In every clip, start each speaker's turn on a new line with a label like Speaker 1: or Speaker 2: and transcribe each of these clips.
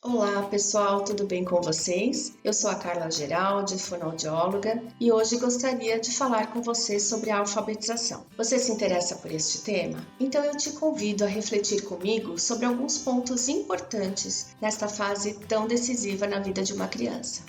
Speaker 1: Olá pessoal, tudo bem com vocês? Eu sou a Carla Geraldi, fonoaudióloga, e hoje gostaria de falar com vocês sobre a alfabetização. Você se interessa por este tema? Então eu te convido a refletir comigo sobre alguns pontos importantes nesta fase tão decisiva na vida de uma criança.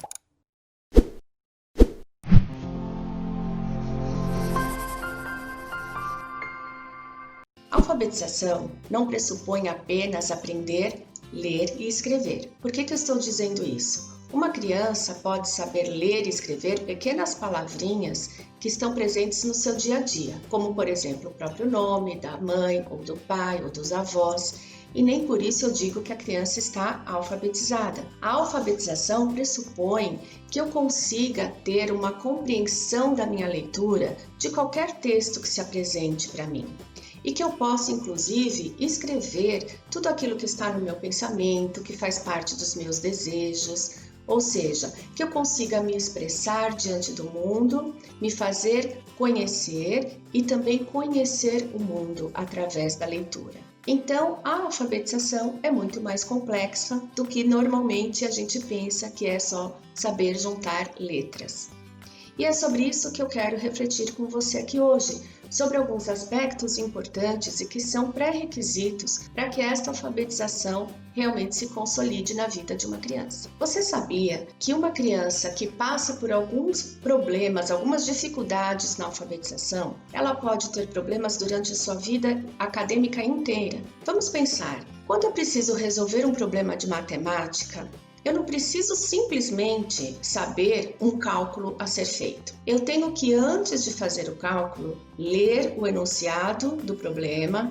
Speaker 1: A alfabetização não pressupõe apenas aprender ler e escrever. Por que eu estou dizendo isso? Uma criança pode saber ler e escrever pequenas palavrinhas que estão presentes no seu dia a dia, como por exemplo o próprio nome da mãe ou do pai ou dos avós, e nem por isso eu digo que a criança está alfabetizada. A alfabetização pressupõe que eu consiga ter uma compreensão da minha leitura de qualquer texto que se apresente para mim. E que eu possa, inclusive, escrever tudo aquilo que está no meu pensamento, que faz parte dos meus desejos, ou seja, que eu consiga me expressar diante do mundo, me fazer conhecer e também conhecer o mundo através da leitura. Então, a alfabetização é muito mais complexa do que normalmente a gente pensa que é só saber juntar letras. E é sobre isso que eu quero refletir com você aqui hoje, sobre alguns aspectos importantes e que são pré-requisitos para que esta alfabetização realmente se consolide na vida de uma criança. Você sabia que uma criança que passa por alguns problemas, algumas dificuldades na alfabetização, ela pode ter problemas durante a sua vida acadêmica inteira? Vamos pensar, quando eu preciso resolver um problema de matemática, eu não preciso simplesmente saber um cálculo a ser feito. Eu tenho que, antes de fazer o cálculo, ler o enunciado do problema,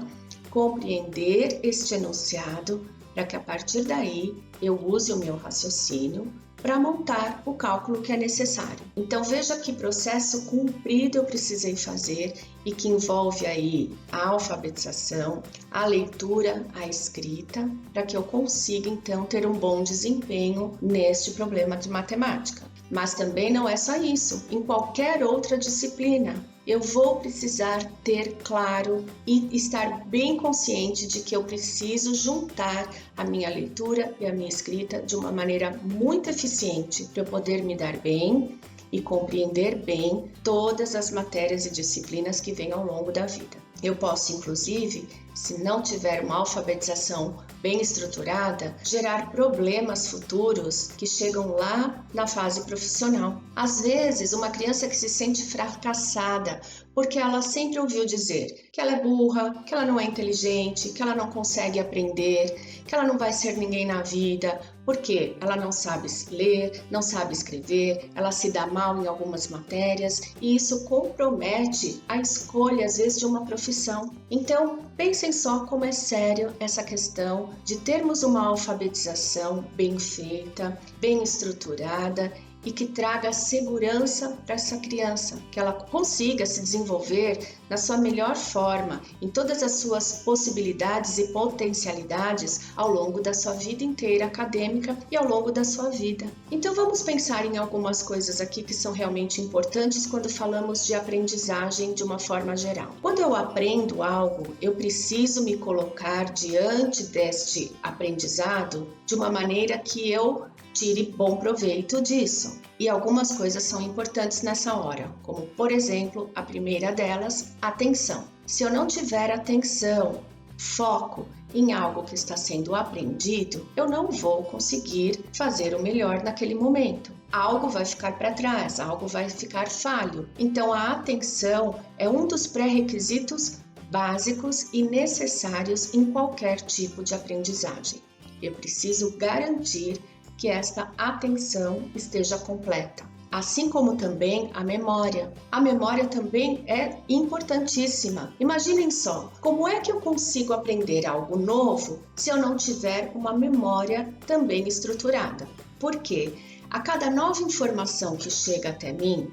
Speaker 1: compreender este enunciado, para que a partir daí eu use o meu raciocínio para montar o cálculo que é necessário. Então veja que processo comprido eu precisei fazer e que envolve aí a alfabetização, a leitura, a escrita, para que eu consiga então ter um bom desempenho neste problema de matemática. Mas também não é só isso, em qualquer outra disciplina. Eu vou precisar ter claro e estar bem consciente de que eu preciso juntar a minha leitura e a minha escrita de uma maneira muito eficiente para eu poder me dar bem e compreender bem todas as matérias e disciplinas que vêm ao longo da vida. Eu posso, inclusive, se não tiver uma alfabetização bem estruturada, gerar problemas futuros que chegam lá na fase profissional. Às vezes, uma criança que se sente fracassada porque ela sempre ouviu dizer que ela é burra, que ela não é inteligente, que ela não consegue aprender, que ela não vai ser ninguém na vida, porque ela não sabe ler, não sabe escrever, ela se dá mal em algumas matérias e isso compromete a escolha, às vezes, de uma profissão. Então, pensem só como é sério essa questão de termos uma alfabetização bem feita, bem estruturada e que traga segurança para essa criança, que ela consiga se desenvolver na sua melhor forma, em todas as suas possibilidades e potencialidades ao longo da sua vida inteira acadêmica e ao longo da sua vida. Então vamos pensar em algumas coisas aqui que são realmente importantes quando falamos de aprendizagem de uma forma geral. Quando eu aprendo algo, eu preciso me colocar diante deste aprendizado de uma maneira que eu tire bom proveito disso. E algumas coisas são importantes nessa hora, como por exemplo, a primeira delas, atenção. Se eu não tiver atenção, foco em algo que está sendo aprendido, eu não vou conseguir fazer o melhor naquele momento. Algo vai ficar para trás, algo vai ficar falho. Então a atenção é um dos pré-requisitos básicos e necessários em qualquer tipo de aprendizagem. Eu preciso garantir que esta atenção esteja completa. Assim como também a memória. A memória também é importantíssima. Imaginem só, como é que eu consigo aprender algo novo se eu não tiver uma memória também estruturada? Por quê? A cada nova informação que chega até mim,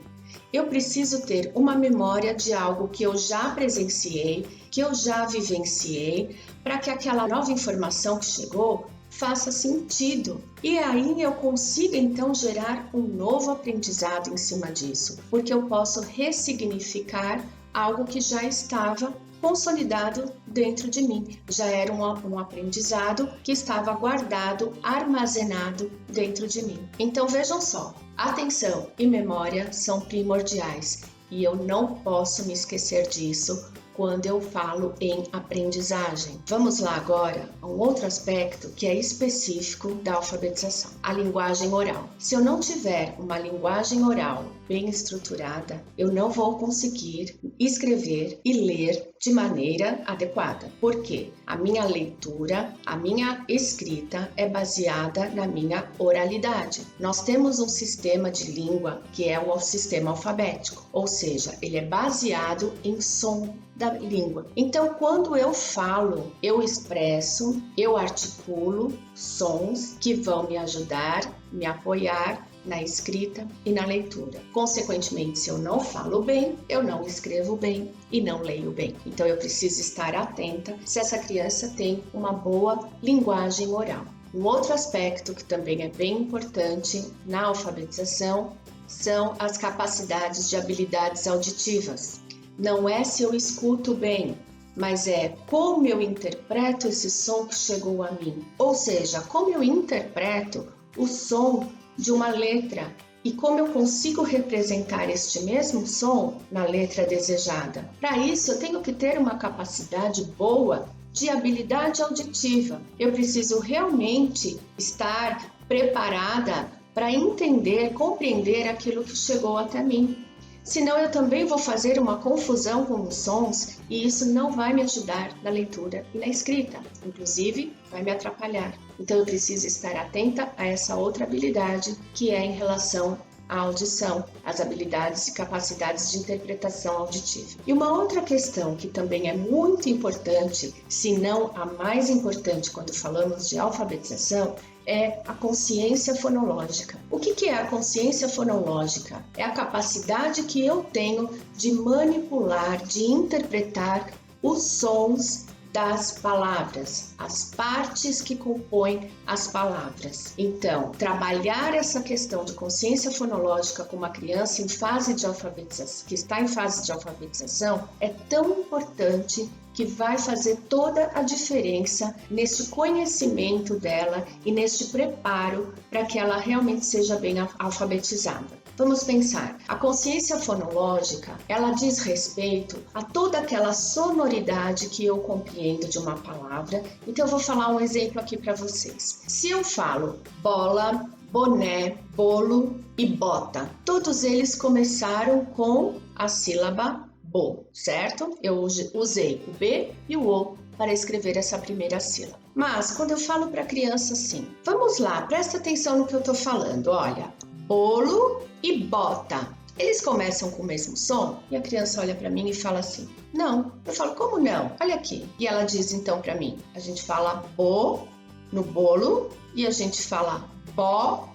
Speaker 1: eu preciso ter uma memória de algo que eu já presenciei, que eu já vivenciei, para que aquela nova informação que chegou faça sentido. E aí eu consigo então gerar um novo aprendizado em cima disso, porque eu posso ressignificar algo que já estava consolidado dentro de mim. Já era um aprendizado que estava guardado, armazenado dentro de mim. Então vejam só, atenção e memória são primordiais e eu não posso me esquecer disso quando eu falo em aprendizagem. Vamos lá agora a um outro aspecto que é específico da alfabetização, a linguagem oral. Se eu não tiver uma linguagem oral bem estruturada, eu não vou conseguir escrever e ler de maneira adequada. Por quê? A minha leitura, a minha escrita é baseada na minha oralidade. Nós temos um sistema de língua que é o sistema alfabético, ou seja, ele é baseado em som da língua. Então, quando eu falo, eu expresso, eu articulo sons que vão me ajudar, me apoiar na escrita e na leitura. Consequentemente, se eu não falo bem, eu não escrevo bem e não leio bem. Então, eu preciso estar atenta se essa criança tem uma boa linguagem oral. Um outro aspecto que também é bem importante na alfabetização são as capacidades de habilidades auditivas. Não é se eu escuto bem, mas é como eu interpreto esse som que chegou a mim. Ou seja, como eu interpreto o som de uma letra e como eu consigo representar este mesmo som na letra desejada. Para isso, eu tenho que ter uma capacidade boa de habilidade auditiva. Eu preciso realmente estar preparada para entender, compreender aquilo que chegou até mim. Senão eu também vou fazer uma confusão com os sons e isso não vai me ajudar na leitura e na escrita. Inclusive, vai me atrapalhar. Então eu preciso estar atenta a essa outra habilidade que é em relação à audição, as habilidades e capacidades de interpretação auditiva. E uma outra questão que também é muito importante, se não a mais importante quando falamos de alfabetização, é a consciência fonológica. O que é a consciência fonológica? É a capacidade que eu tenho de manipular, de interpretar os sons das palavras, as partes que compõem as palavras. Então, trabalhar essa questão de consciência fonológica com uma criança em fase de alfabetização, que está em fase de alfabetização, é tão importante que vai fazer toda a diferença nesse conhecimento dela e nesse preparo para que ela realmente seja bem alfabetizada. Vamos pensar, a consciência fonológica, ela diz respeito a toda aquela sonoridade que eu compreendo de uma palavra. Então eu vou falar um exemplo aqui para vocês. Se eu falo bola, boné, bolo e bota, todos eles começaram com a sílaba bo, certo? Eu usei o B e o O para escrever essa primeira sílaba. Mas quando eu falo para a criança assim, vamos lá, presta atenção no que eu estou falando, olha, bolo e bota, eles começam com o mesmo som? E a criança olha para mim e fala assim, não. Eu falo, como não? Olha aqui. E ela diz então para mim, a gente fala bo no bolo e a gente fala bó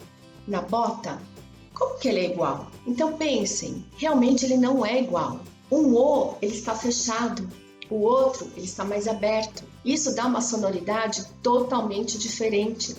Speaker 1: na bota. Como que ele é igual? Então pensem, realmente ele não é igual. Um O, ele está fechado, o outro, ele está mais aberto. Isso dá uma sonoridade totalmente diferente.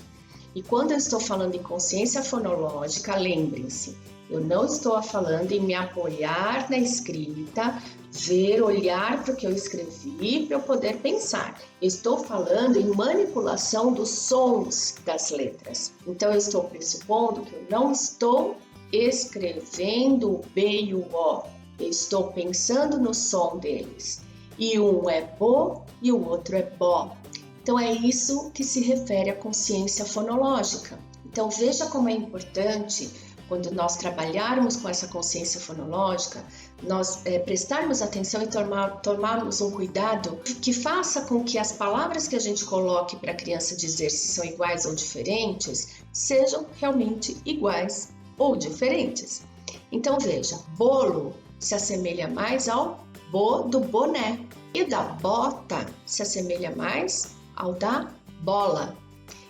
Speaker 1: E quando eu estou falando em consciência fonológica, lembrem-se, eu não estou falando em me apoiar na escrita, ver, olhar para o que eu escrevi para eu poder pensar. Eu estou falando em manipulação dos sons das letras. Então, eu estou pressupondo que eu não estou escrevendo o B e o O. Eu estou pensando no som deles. E um é bo e o outro é bó. Então, é isso que se refere à consciência fonológica. Então, veja como é importante, quando nós trabalharmos com essa consciência fonológica, nós prestarmos atenção e tomarmos um cuidado que faça com que as palavras que a gente coloque para a criança dizer se são iguais ou diferentes, sejam realmente iguais ou diferentes. Então, veja, bolo se assemelha mais ao bo do boné e da bota se assemelha mais ao da bola.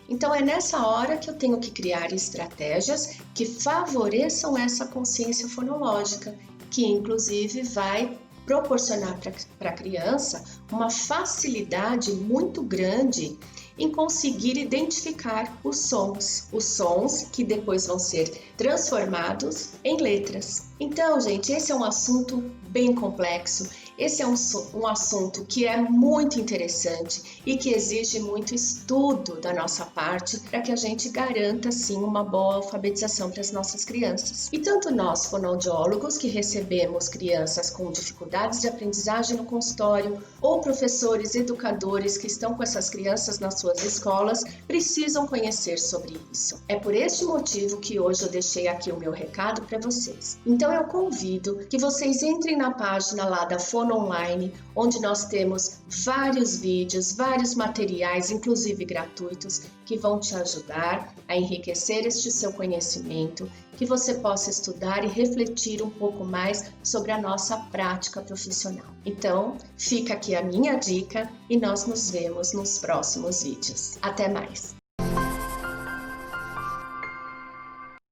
Speaker 1: Então é nessa hora que eu tenho que criar estratégias que favoreçam essa consciência fonológica, que inclusive vai proporcionar para a criança uma facilidade muito grande em conseguir identificar os sons que depois vão ser transformados em letras. Então, gente, esse é um assunto bem complexo Esse é um assunto que é muito interessante e que exige muito estudo da nossa parte para que a gente garanta, sim, uma boa alfabetização para as nossas crianças. E tanto nós, fonoaudiólogos, que recebemos crianças com dificuldades de aprendizagem no consultório, ou professores, educadores que estão com essas crianças nas suas escolas, precisam conhecer sobre isso. É por este motivo que hoje eu deixei aqui o meu recado para vocês. Então eu convido que vocês entrem na página lá da Fono Online, onde nós temos vários vídeos, vários materiais, inclusive gratuitos, que vão te ajudar a enriquecer este seu conhecimento, que você possa estudar e refletir um pouco mais sobre a nossa prática profissional. Então, fica aqui a minha dica e nós nos vemos nos próximos vídeos. Até mais!